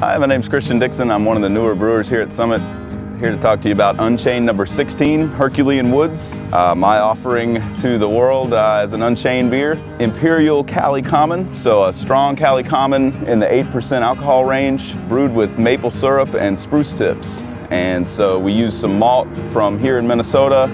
Hi, my name's Christian Dixon. I'm one of the newer brewers here at Summit. Here to talk to you about Unchained number 16, Herkulean Woods. My offering to the world as an Unchained beer. Imperial Cali Common, so a strong Cali Common in the 8% alcohol range, brewed with maple syrup and spruce tips. And so we use some malt from here in Minnesota,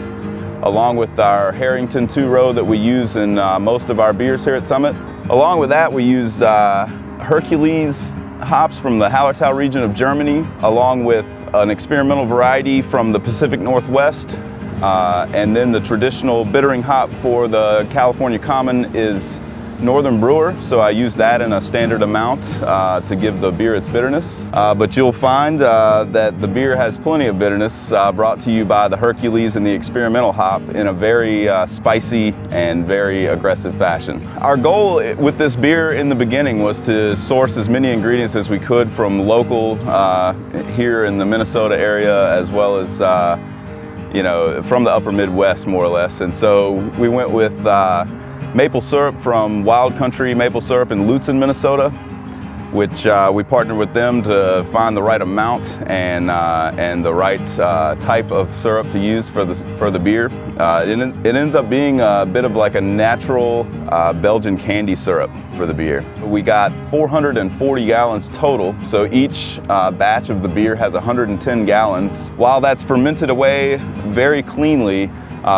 along with our Harrington 2-row that we use in most of our beers here at Summit. Along with that, we use Hercules hops from the Hallertau region of Germany, along with an experimental variety from the Pacific Northwest. And then the traditional bittering hop for the California Common is Northern Brewer, so I use that in a standard amount to give the beer its bitterness. But you'll find that the beer has plenty of bitterness brought to you by the Hercules and the experimental hop in a very spicy and very aggressive fashion. Our goal with this beer in the beginning was to source as many ingredients as we could from local here in the Minnesota area, as well as from the upper Midwest, more or less. And so we went with maple syrup from Wild Country Maple Syrup in Lutzen, Minnesota, which we partnered with them to find the right amount and the right type of syrup to use for the beer. It ends up being a bit of like a natural Belgian candy syrup for the beer. We got 440 gallons total, so each batch of the beer has 110 gallons. While that's fermented away very cleanly,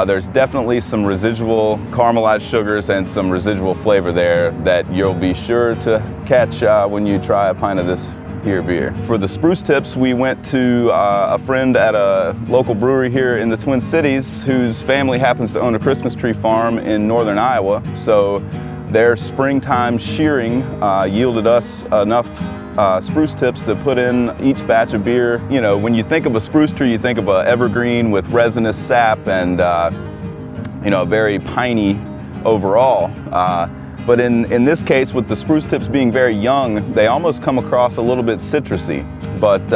there's definitely some residual caramelized sugars and some residual flavor there that you'll be sure to catch when you try a pint of this here beer. For the spruce tips, we went to a friend at a local brewery here in the Twin Cities whose family happens to own a Christmas tree farm in northern Iowa. So their springtime shearing yielded us enough spruce tips to put in each batch of beer. You know, when you think of a spruce tree, you think of an evergreen with resinous sap and very piney overall. But in this case, with the spruce tips being very young, they almost come across a little bit citrusy. But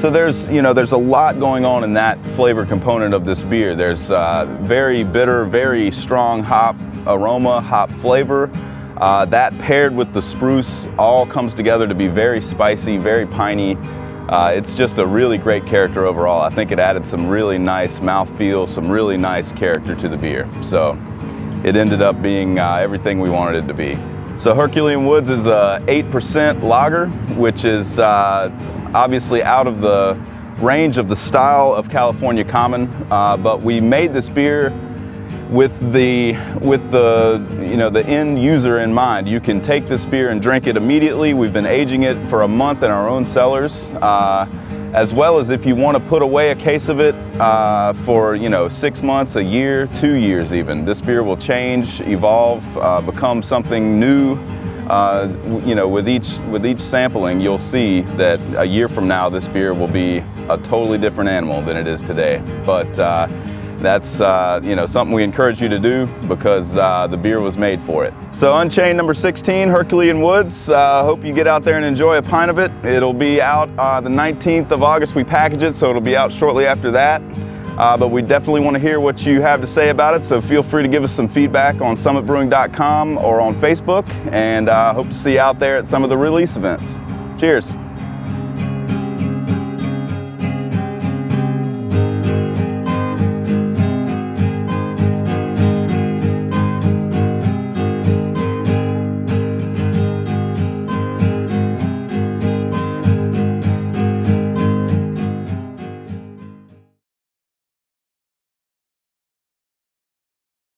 so there's a lot going on in that flavor component of this beer. There's very bitter, very strong hop aroma, hop flavor. That paired with the spruce all comes together to be very spicy, very piney. It's just a really great character overall. I think it added some really nice mouthfeel, some really nice character to the beer. So it ended up being everything we wanted it to be. So Herkulean Woods is a 8% lager, which is obviously out of the range of the style of California Common, but we made this beer with the end user in mind. You can take this beer and drink it immediately. We've been aging it for a month in our own cellars, as well as if you want to put away a case of it for 6 months, a year, 2 years even. This beer will change, evolve, become something new. With each sampling, you'll see that a year from now this beer will be a totally different animal than it is today. But that's something we encourage you to do because the beer was made for it. So Unchained number 16, Herkulean Woods. Hope you get out there and enjoy a pint of it. It'll be out the 19th of August. We package it, so it'll be out shortly after that. But we definitely want to hear what you have to say about it, so feel free to give us some feedback on summitbrewing.com or on Facebook, and hope to see you out there at some of the release events. Cheers.